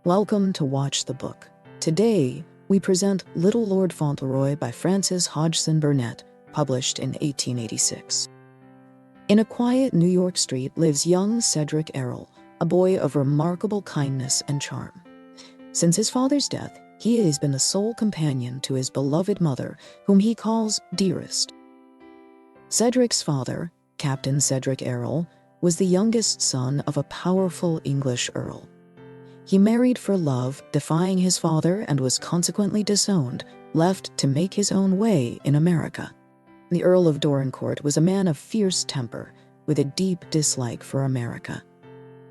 Welcome to Watch the Book. Today, we present Little Lord Fauntleroy by Frances Hodgson Burnett, published in 1886. In a quiet New York street lives young Cedric Errol, a boy of remarkable kindness and charm. Since his father's death, he has been the sole companion to his beloved mother, whom he calls Dearest. Cedric's father, Captain Cedric Errol, was the youngest son of a powerful English earl. He married for love, defying his father, and was consequently disowned, left to make his own way in America. The Earl of Dorincourt was a man of fierce temper, with a deep dislike for America.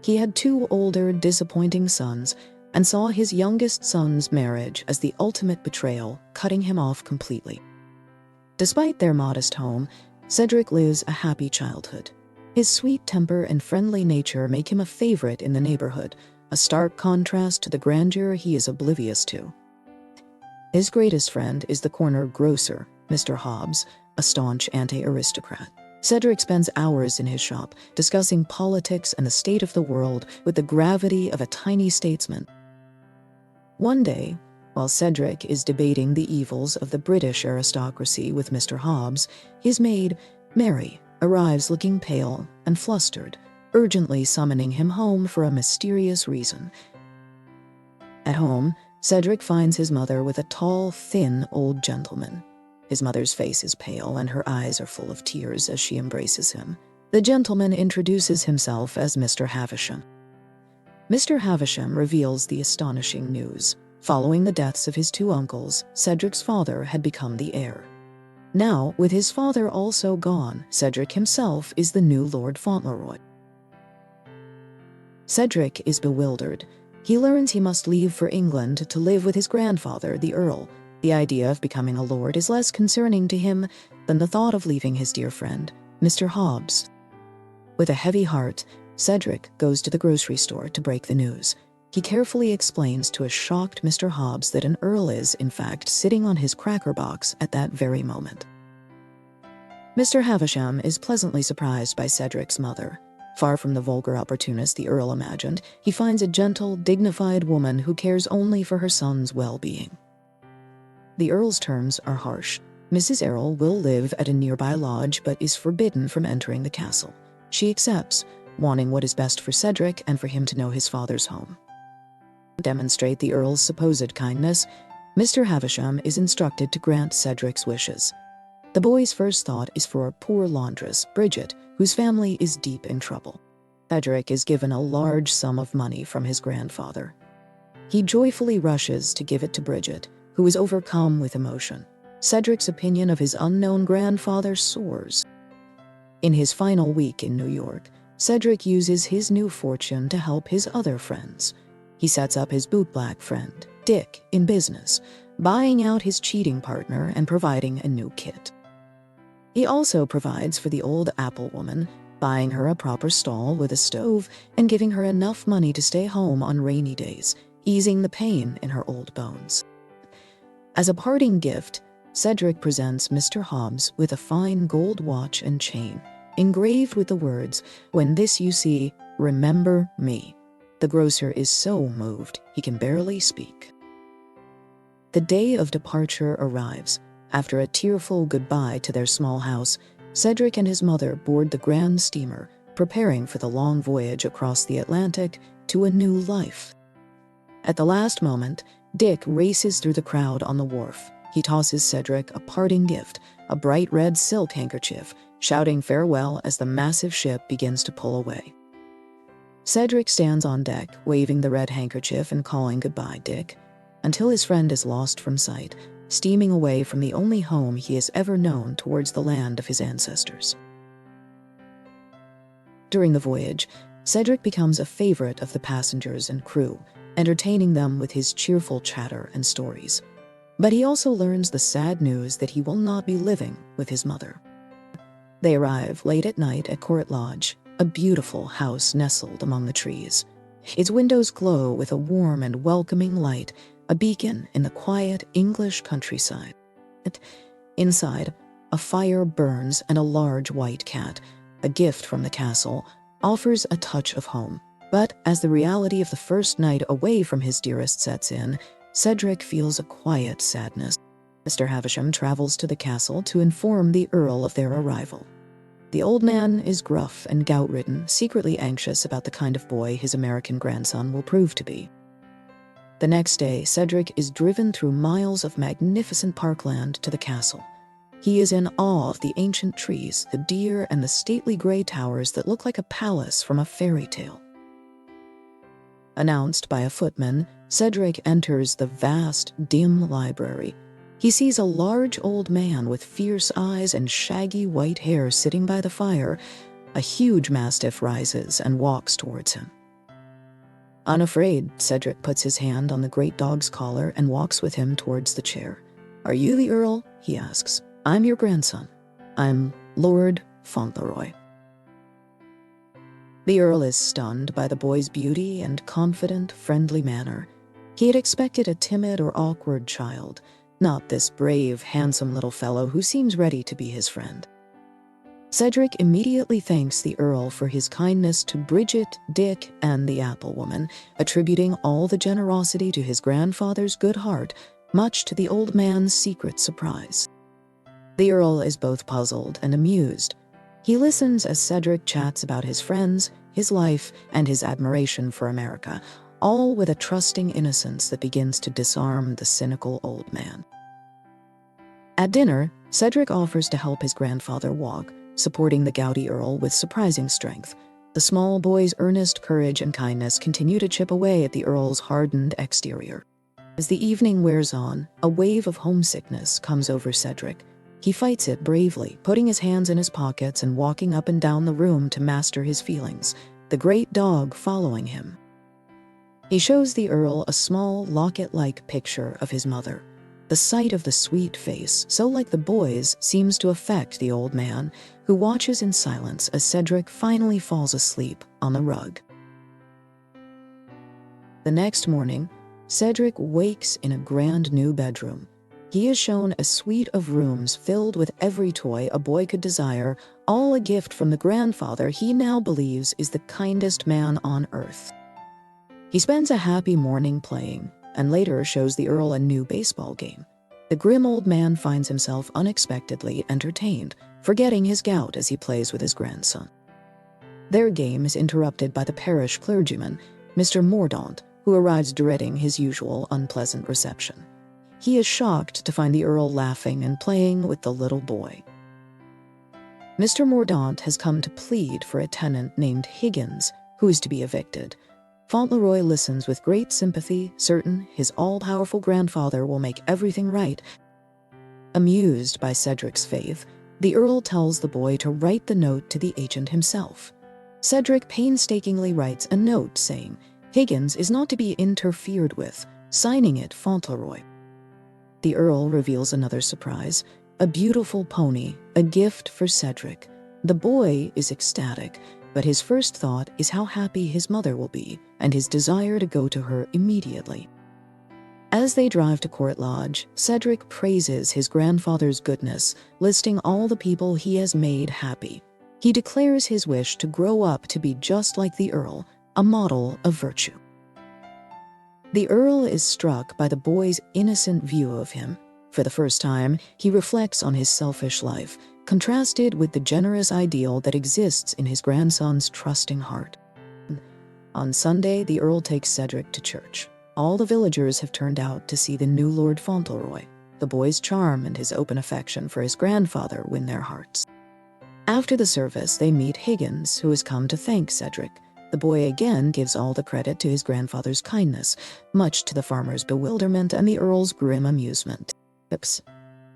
He had two older, disappointing sons, and saw his youngest son's marriage as the ultimate betrayal, cutting him off completely. Despite their modest home, Cedric lives a happy childhood. His sweet temper and friendly nature make him a favorite in the neighborhood, a stark contrast to the grandeur he is oblivious to. His greatest friend is the corner grocer, Mr. Hobbs, a staunch anti-aristocrat. Cedric spends hours in his shop, discussing politics and the state of the world with the gravity of a tiny statesman. One day, while Cedric is debating the evils of the British aristocracy with Mr. Hobbs, his maid, Mary, arrives looking pale and flustered, urgently summoning him home for a mysterious reason. At home, Cedric finds his mother with a tall, thin old gentleman. His mother's face is pale and her eyes are full of tears as she embraces him. The gentleman introduces himself as Mr. Havisham. Mr. Havisham reveals the astonishing news. Following the deaths of his two uncles, Cedric's father had become the heir. Now, with his father also gone, Cedric himself is the new Lord Fauntleroy. Cedric is bewildered. He learns he must leave for England to live with his grandfather, the Earl. The idea of becoming a lord is less concerning to him than the thought of leaving his dear friend, Mr. Hobbs. With a heavy heart, Cedric goes to the grocery store to break the news. He carefully explains to a shocked Mr. Hobbs that an earl is, in fact, sitting on his cracker box at that very moment. Mr. Havisham is pleasantly surprised by Cedric's mother. Far from the vulgar opportunist the earl imagined, he finds a gentle, dignified woman who cares only for her son's well-being. The earl's terms are harsh. Mrs. Errol will live at a nearby lodge but is forbidden from entering the castle. She accepts, wanting what is best for Cedric and for him to know his father's home. To demonstrate the earl's supposed kindness, Mr. Havisham is instructed to grant Cedric's wishes. The boy's first thought is for a poor laundress, Bridget, whose family is deep in trouble. Cedric is given a large sum of money from his grandfather. He joyfully rushes to give it to Bridget, who is overcome with emotion. Cedric's opinion of his unknown grandfather soars. In his final week in New York, Cedric uses his new fortune to help his other friends. He sets up his bootblack friend, Dick, in business, buying out his cheating partner and providing a new kit. He also provides for the old apple woman, buying her a proper stall with a stove and giving her enough money to stay home on rainy days, easing the pain in her old bones. As a parting gift, Cedric presents Mr. Hobbs with a fine gold watch and chain, engraved with the words, "When this you see, remember me." The grocer is so moved he can barely speak. The day of departure arrives. After a tearful goodbye to their small house, Cedric and his mother board the grand steamer, preparing for the long voyage across the Atlantic to a new life. At the last moment, Dick races through the crowd on the wharf. He tosses Cedric a parting gift, a bright red silk handkerchief, shouting farewell as the massive ship begins to pull away. Cedric stands on deck, waving the red handkerchief and calling goodbye, Dick, until his friend is lost from sight, steaming away from the only home he has ever known towards the land of his ancestors. During the voyage, Cedric becomes a favorite of the passengers and crew, entertaining them with his cheerful chatter and stories. But he also learns the sad news that he will not be living with his mother. They arrive late at night at Court Lodge, a beautiful house nestled among the trees. Its windows glow with a warm and welcoming light, a beacon in the quiet English countryside. Inside, a fire burns and a large white cat, a gift from the castle, offers a touch of home. But as the reality of the first night away from his dearest sets in, Cedric feels a quiet sadness. Mr. Havisham travels to the castle to inform the Earl of their arrival. The old man is gruff and gout-ridden, secretly anxious about the kind of boy his American grandson will prove to be. The next day, Cedric is driven through miles of magnificent parkland to the castle. He is in awe of the ancient trees, the deer, and the stately gray towers that look like a palace from a fairy tale. Announced by a footman, Cedric enters the vast, dim library. He sees a large old man with fierce eyes and shaggy white hair sitting by the fire. A huge mastiff rises and walks towards him. Unafraid, Cedric puts his hand on the great dog's collar and walks with him towards the chair. "Are you the Earl?" he asks. "I'm your grandson. I'm Lord Fauntleroy." The Earl is stunned by the boy's beauty and confident, friendly manner. He had expected a timid or awkward child, not this brave, handsome little fellow who seems ready to be his friend. Cedric immediately thanks the Earl for his kindness to Bridget, Dick, and the Apple Woman, attributing all the generosity to his grandfather's good heart, much to the old man's secret surprise. The Earl is both puzzled and amused. He listens as Cedric chats about his friends, his life, and his admiration for America, all with a trusting innocence that begins to disarm the cynical old man. At dinner, Cedric offers to help his grandfather walk, supporting the gouty Earl with surprising strength. The small boy's earnest courage and kindness continue to chip away at the Earl's hardened exterior. As the evening wears on, a wave of homesickness comes over Cedric. He fights it bravely, putting his hands in his pockets and walking up and down the room to master his feelings, the great dog following him. He shows the Earl a small, locket-like picture of his mother. The sight of the sweet face, so like the boy's, seems to affect the old man, who watches in silence as Cedric finally falls asleep on the rug. The next morning, Cedric wakes in a grand new bedroom. He is shown a suite of rooms filled with every toy a boy could desire, all a gift from the grandfather he now believes is the kindest man on earth. He spends a happy morning playing, and later shows the Earl a new baseball game. The grim old man finds himself unexpectedly entertained, forgetting his gout as he plays with his grandson. Their game is interrupted by the parish clergyman, Mr. Mordaunt, who arrives dreading his usual unpleasant reception. He is shocked to find the Earl laughing and playing with the little boy. Mr. Mordaunt has come to plead for a tenant named Higgins, who is to be evicted. Fauntleroy listens with great sympathy, certain his all-powerful grandfather will make everything right. Amused by Cedric's faith, the Earl tells the boy to write the note to the agent himself. Cedric painstakingly writes a note saying, "Higgins is not to be interfered with," signing it Fauntleroy. The Earl reveals another surprise, a beautiful pony, a gift for Cedric. The boy is ecstatic, but his first thought is how happy his mother will be, and his desire to go to her immediately. As they drive to Court Lodge, Cedric praises his grandfather's goodness, listing all the people he has made happy. He declares his wish to grow up to be just like the Earl, a model of virtue. The Earl is struck by the boy's innocent view of him. For the first time, he reflects on his selfish life, contrasted with the generous ideal that exists in his grandson's trusting heart. On Sunday, the Earl takes Cedric to church. All the villagers have turned out to see the new Lord Fauntleroy. The boy's charm and his open affection for his grandfather win their hearts. After the service, they meet Higgins, who has come to thank Cedric. The boy again gives all the credit to his grandfather's kindness, much to the farmer's bewilderment and the Earl's grim amusement.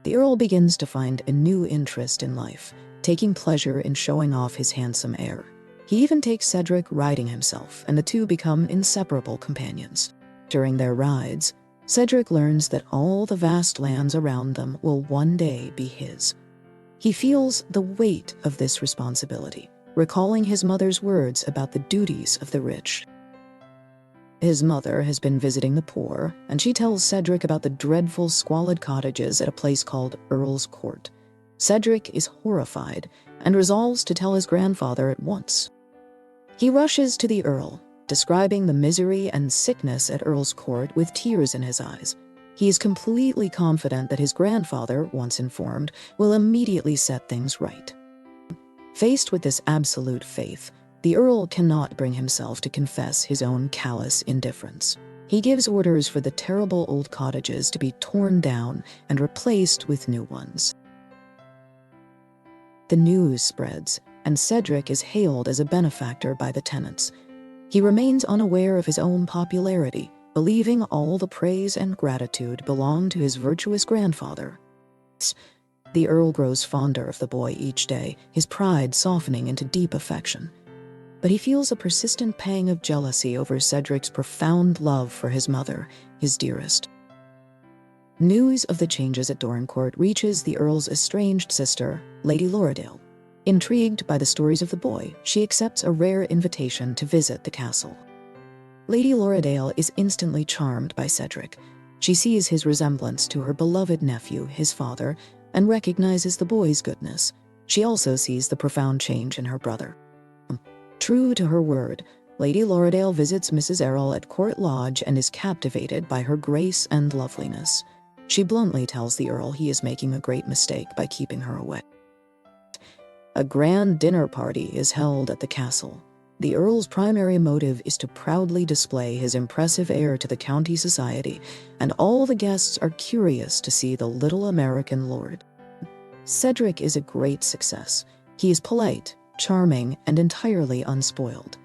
The Earl begins to find a new interest in life, taking pleasure in showing off his handsome heir. He even takes Cedric riding himself, and the two become inseparable companions. During their rides, Cedric learns that all the vast lands around them will one day be his. He feels the weight of this responsibility, recalling his mother's words about the duties of the rich. His mother has been visiting the poor, and she tells Cedric about the dreadful, squalid cottages at a place called Earl's Court. Cedric is horrified and resolves to tell his grandfather at once. He rushes to the Earl. describing the misery and sickness at Earl's court with tears in his eyes. He is completely confident that his grandfather, once informed, will immediately set things right. Faced with this absolute faith, the Earl cannot bring himself to confess his own callous indifference. He gives orders for the terrible old cottages to be torn down and replaced with new ones. The news spreads, and Cedric is hailed as a benefactor by the tenants. He remains unaware of his own popularity, believing all the praise and gratitude belong to his virtuous grandfather. The Earl grows fonder of the boy each day, his pride softening into deep affection. But he feels a persistent pang of jealousy over Cedric's profound love for his mother, his dearest. News of the changes at Dorincourt reaches the Earl's estranged sister, Lady Lorredaile. Intrigued by the stories of the boy, she accepts a rare invitation to visit the castle. Lady Lorredaile is instantly charmed by Cedric. She sees his resemblance to her beloved nephew, his father, and recognizes the boy's goodness. She also sees the profound change in her brother. True to her word, Lady Lorredaile visits Mrs. Errol at Court Lodge and is captivated by her grace and loveliness. She bluntly tells the Earl he is making a great mistake by keeping her away. A grand dinner party is held at the castle. The Earl's primary motive is to proudly display his impressive heir to the county society, and all the guests are curious to see the little American lord. Cedric is a great success. He is polite, charming, and entirely unspoiled.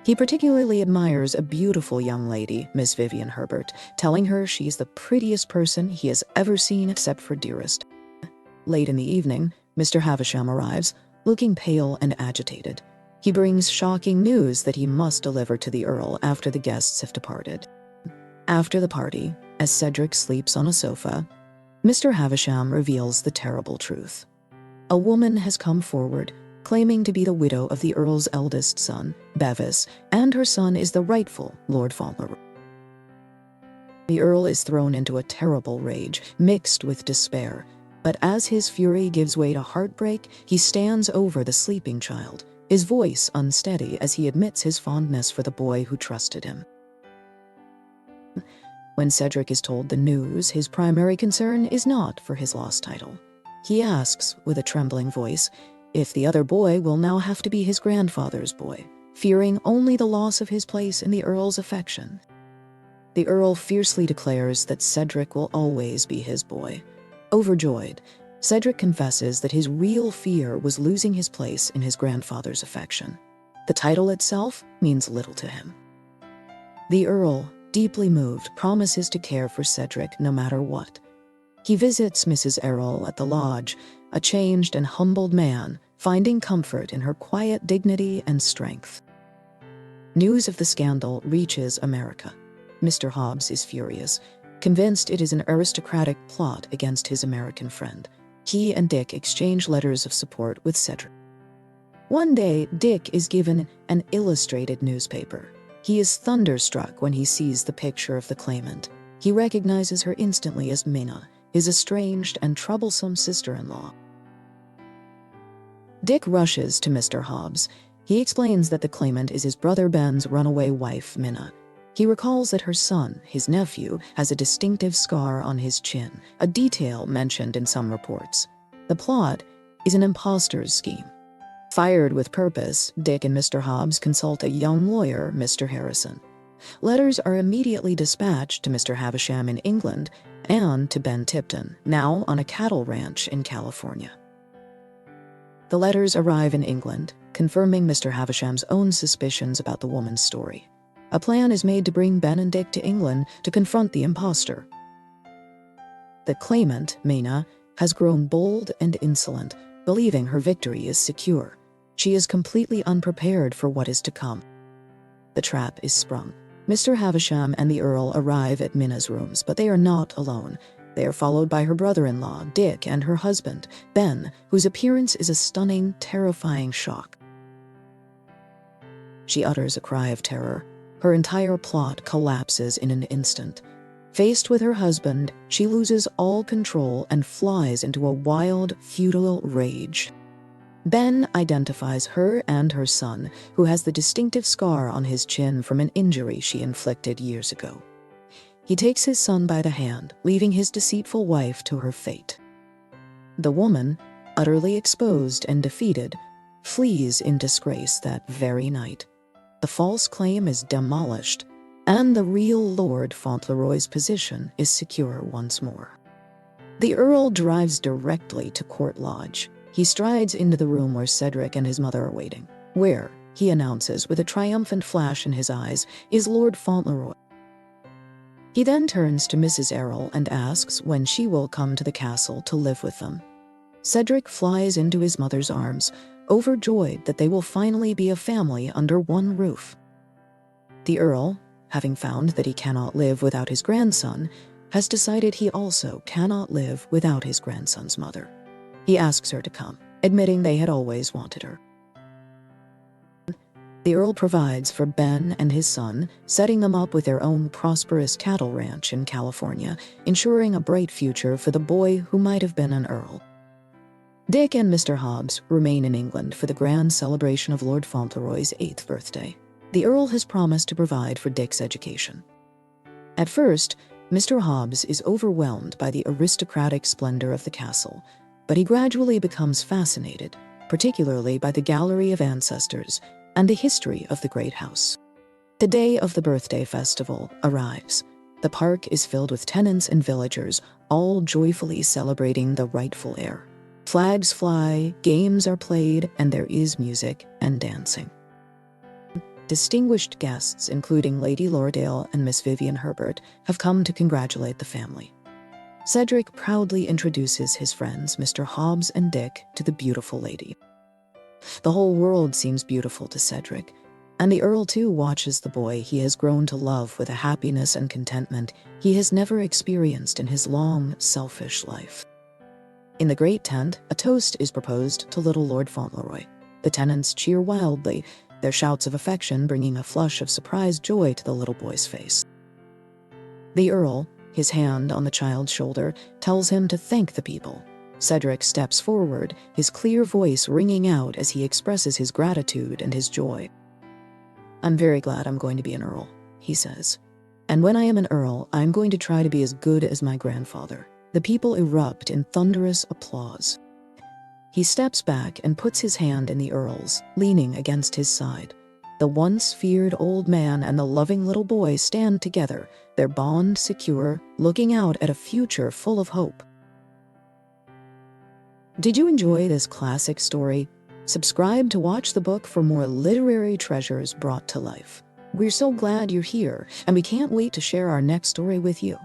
He particularly admires a beautiful young lady, Miss Vivian Herbert, telling her she's the prettiest person he has ever seen except for Dearest. Late in the evening, Mr. Havisham arrives, looking pale and agitated. He brings shocking news that he must deliver to the Earl after the guests have departed. After the party, as Cedric sleeps on a sofa, Mr. Havisham reveals the terrible truth. A woman has come forward, claiming to be the widow of the Earl's eldest son, Bevis, and her son is the rightful Lord Fauntleroy. The Earl is thrown into a terrible rage, mixed with despair, but as his fury gives way to heartbreak, he stands over the sleeping child, his voice unsteady as he admits his fondness for the boy who trusted him. When Cedric is told the news, his primary concern is not for his lost title. He asks, with a trembling voice, if the other boy will now have to be his grandfather's boy, fearing only the loss of his place in the Earl's affection. The Earl fiercely declares that Cedric will always be his boy. Overjoyed, Cedric confesses that his real fear was losing his place in his grandfather's affection. The title itself means little to him. The Earl, deeply moved, promises to care for Cedric no matter what. He visits Mrs. Errol at the lodge, a changed and humbled man, finding comfort in her quiet dignity and strength. News of the scandal reaches America. Mr. Hobbs is furious, convinced it is an aristocratic plot against his American friend. He and Dick exchange letters of support with Cedric. One day, Dick is given an illustrated newspaper. He is thunderstruck when he sees the picture of the claimant. He recognizes her instantly as Minna, his estranged and troublesome sister-in-law. Dick rushes to Mr. Hobbs. He explains that the claimant is his brother Ben's runaway wife, Minna. He recalls that her son, his nephew, has a distinctive scar on his chin, a detail mentioned in some reports. The plot is an imposter's scheme. Fired with purpose, Dick and Mr. Hobbs consult a young lawyer, Mr. Harrison. Letters are immediately dispatched to Mr. Havisham in England and to Ben Tipton, now on a cattle ranch in California. The letters arrive in England, confirming Mr. Havisham's own suspicions about the woman's story. A plan is made to bring Ben and Dick to England to confront the imposter. The claimant, Minna, has grown bold and insolent, believing her victory is secure. She is completely unprepared for what is to come. The trap is sprung. Mr. Havisham and the Earl arrive at Minna's rooms, but they are not alone. They are followed by her brother-in-law, Dick, and her husband, Ben, whose appearance is a stunning, terrifying shock. She utters a cry of terror. Her entire plot collapses in an instant. Faced with her husband, she loses all control and flies into a wild, futile rage. Ben identifies her and her son, who has the distinctive scar on his chin from an injury she inflicted years ago. He takes his son by the hand, leaving his deceitful wife to her fate. The woman, utterly exposed and defeated, flees in disgrace that very night. The false claim is demolished, and the real Lord Fauntleroy's position is secure once more. The Earl drives directly to Court Lodge. He strides into the room where Cedric and his mother are waiting, where, he announces with a triumphant flash in his eyes, is Lord Fauntleroy. He then turns to Mrs. Errol and asks when she will come to the castle to live with them. Cedric flies into his mother's arms, overjoyed that they will finally be a family under one roof. The Earl, having found that he cannot live without his grandson, has decided he also cannot live without his grandson's mother. He asks her to come, admitting they had always wanted her. The Earl provides for Ben and his son, setting them up with their own prosperous cattle ranch in California, ensuring a bright future for the boy who might have been an Earl. Dick and Mr. Hobbs remain in England for the grand celebration of Lord Fauntleroy's 8th birthday. The Earl has promised to provide for Dick's education. At first, Mr. Hobbs is overwhelmed by the aristocratic splendor of the castle, but he gradually becomes fascinated, particularly by the gallery of ancestors and the history of the great house. The day of the birthday festival arrives. The park is filled with tenants and villagers, all joyfully celebrating the rightful heir. Flags fly, games are played, and there is music and dancing. Distinguished guests, including Lady Lordale and Miss Vivian Herbert, have come to congratulate the family. Cedric proudly introduces his friends, Mr. Hobbs and Dick, to the beautiful lady. The whole world seems beautiful to Cedric, and the Earl too watches the boy he has grown to love with a happiness and contentment he has never experienced in his long, selfish life. In the great tent, a toast is proposed to little Lord Fauntleroy. The tenants cheer wildly, their shouts of affection bringing a flush of surprised joy to the little boy's face. The Earl, his hand on the child's shoulder, tells him to thank the people. Cedric steps forward, his clear voice ringing out as he expresses his gratitude and his joy. "I'm very glad I'm going to be an Earl," he says. "And when I am an Earl, I'm going to try to be as good as my grandfather." The people erupt in thunderous applause. He steps back and puts his hand in the Earl's, leaning against his side. The once feared old man and the loving little boy stand together, their bond secure, looking out at a future full of hope. Did you enjoy this classic story? Subscribe to watch the book for more literary treasures brought to life. We're so glad you're here, and we can't wait to share our next story with you.